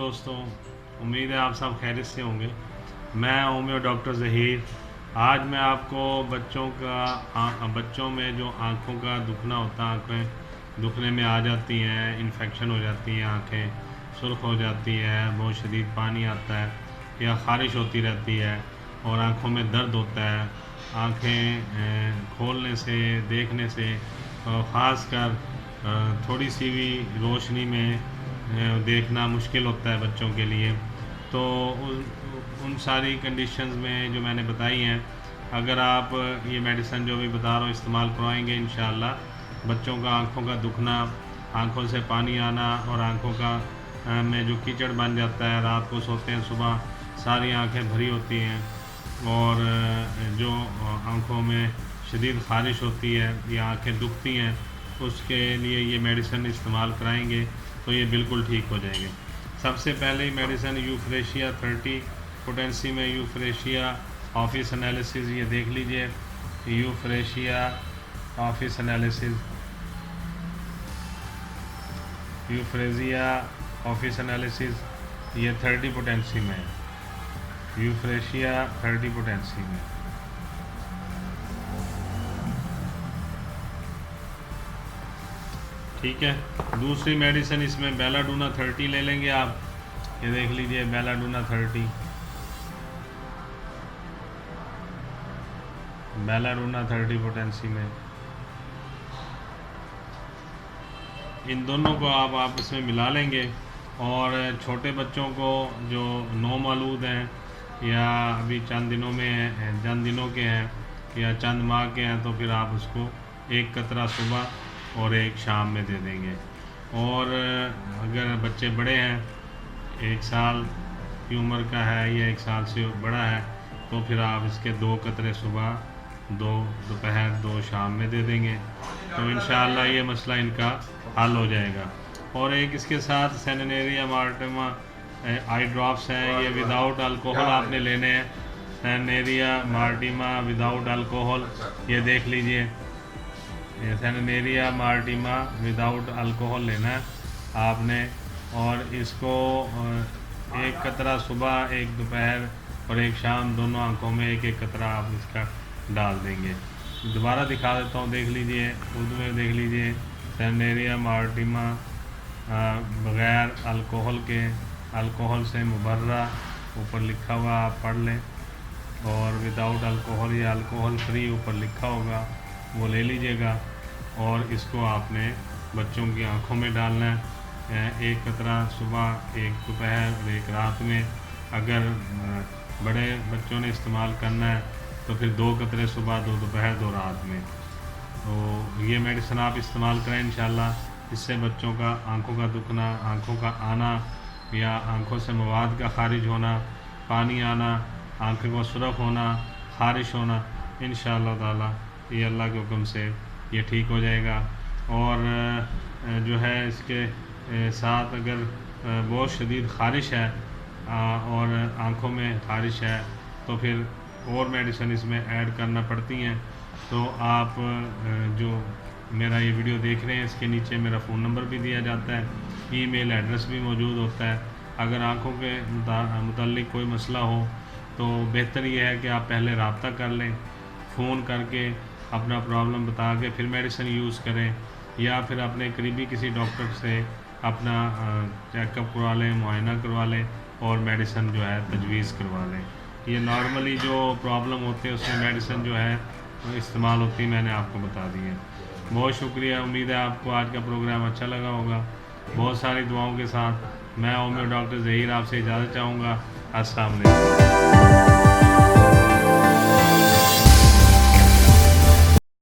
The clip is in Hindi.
दोस्तों, उम्मीद है आप सब खैरियत से होंगे। मैं होम्यो डॉक्टर ज़हीर। आज मैं आपको बच्चों में जो आँखों का दुखना होता है, आँखें दुखने में आ जाती हैं, इन्फेक्शन हो जाती हैं, आँखें सुर्ख हो जाती है, बहुत शदीद पानी आता है या ख़ारिश होती रहती है और आँखों में दर्द होता है। आँखें खोलने से, देखने से, ख़ास कर थोड़ी सी भी रोशनी में देखना मुश्किल होता है बच्चों के लिए। तो उन सारी कंडीशंस में जो मैंने बताई हैं, अगर आप ये मेडिसिन जो भी बता रहा हूँ इस्तेमाल करवाएंगे, इंशाअल्लाह बच्चों का आँखों का दुखना, आँखों से पानी आना और आँखों का में जो कीचड़ बन जाता है, रात को सोते हैं सुबह सारी आँखें भरी होती हैं और जो आँखों में शदीद ख़ारिश होती है या आँखें दुखती हैं, उसके लिए ये मेडिसिन इस्तेमाल कराएंगे तो ये बिल्कुल ठीक हो जाएंगे। सबसे पहले मेडिसिन यूफ्रेशिया 30 पोटेंसी में यूफ्रेशिया ऑफिस एनालिसिस, ये देख लीजिए, Euphrasia office analysis, Euphrasia office analysis, ये 30 पोटेंसी में, यूफ्रेशिया 30 पोटेंसी में। ठीक है। दूसरी मेडिसिन इसमें बेलाडोना 30 ले लेंगे आप, ये देख लीजिए बेलाडोना 30, बेलाडोना 30 पोटेंसी में। इन दोनों को आप आपस में मिला लेंगे और छोटे बच्चों को जो नौमालूद हैं या अभी चंद दिनों में चंद दिनों के हैं या चंद माह के हैं, तो फिर आप उसको एक कतरा सुबह और एक शाम में दे देंगे। और अगर बच्चे बड़े हैं, 1 साल की उम्र का है या 1 साल से बड़ा है, तो फिर आप इसके 2 कतरे सुबह, 2 दोपहर, 2 शाम में दे देंगे, तो इंशाअल्लाह ये मसला इनका हल हो जाएगा। और एक इसके साथ सेनेरिया मार्टिमा आई ड्रॉप्स हैं, ये विदाउट अल्कोहल आपने लेने हैं। सेनेरिया मार्टिमा विदाउट अल्कोहल, ये देख लीजिए, ये सेनेरिया मार्टिमा विदाउट अल्कोहल लेना है आपने। और इसको 1 कतरा सुबह, 1 दोपहर और 1 शाम, दोनों आंखों में 1-1 कतरा आप इसका डाल देंगे। दोबारा दिखा देता हूँ, देख लीजिए, उर्दू में देख लीजिए, सेनेरिया मार्टिमा बग़ैर अल्कोहल के, अल्कोहल से मुबर्रा, ऊपर लिखा हुआ आप पढ़ लें, और विदाउट अल्कोहल या अल्कोहल फ्री ऊपर लिखा होगा, वो ले लीजिएगा। और इसको आपने बच्चों की आंखों में डालना है, 1 कतरा सुबह, 1 दोपहर और 1 रात में। अगर बड़े बच्चों ने इस्तेमाल करना है तो फिर 2 कतरे सुबह, 2 दोपहर, 2 रात में। तो ये मेडिसिन आप इस्तेमाल करें इंशाल्लाह, इससे बच्चों का आंखों का दुखना, आंखों का आना या आंखों से मवाद का खारिज होना, पानी आना, आंखों को सुरख होना, खारिश होना, इंशाअल्लाह ताला ये अल्लाह के हुक्म से ये ठीक हो जाएगा। और जो है इसके साथ अगर बहुत शदीद खारिश है और आंखों में खारिश है, तो फिर और मेडिसिन इसमें ऐड करना पड़ती हैं। तो आप जो मेरा ये वीडियो देख रहे हैं, इसके नीचे मेरा फ़ोन नंबर भी दिया जाता है, ईमेल एड्रेस भी मौजूद होता है। अगर आंखों के मुताल्लिक़ कोई मसला हो तो बेहतर ये है कि आप पहले रब्ता कर लें, फ़ोन करके अपना प्रॉब्लम बता के फिर मेडिसिन यूज़ करें, या फिर अपने करीबी किसी डॉक्टर से अपना चेकअप करवा लें, मुआयना करवा लें और मेडिसिन जो है तजवीज़ करवा लें। ये नॉर्मली जो प्रॉब्लम होती है उसमें मेडिसिन जो है इस्तेमाल होती है, मैंने आपको बता दी है। बहुत शुक्रिया, उम्मीद है आपको आज का प्रोग्राम अच्छा लगा होगा। बहुत सारी दुआओं के साथ मैं होम्यो डॉक्टर ज़हीर आपसे इजाज़त चाहूँगा। अस्सलाम वालेकुम।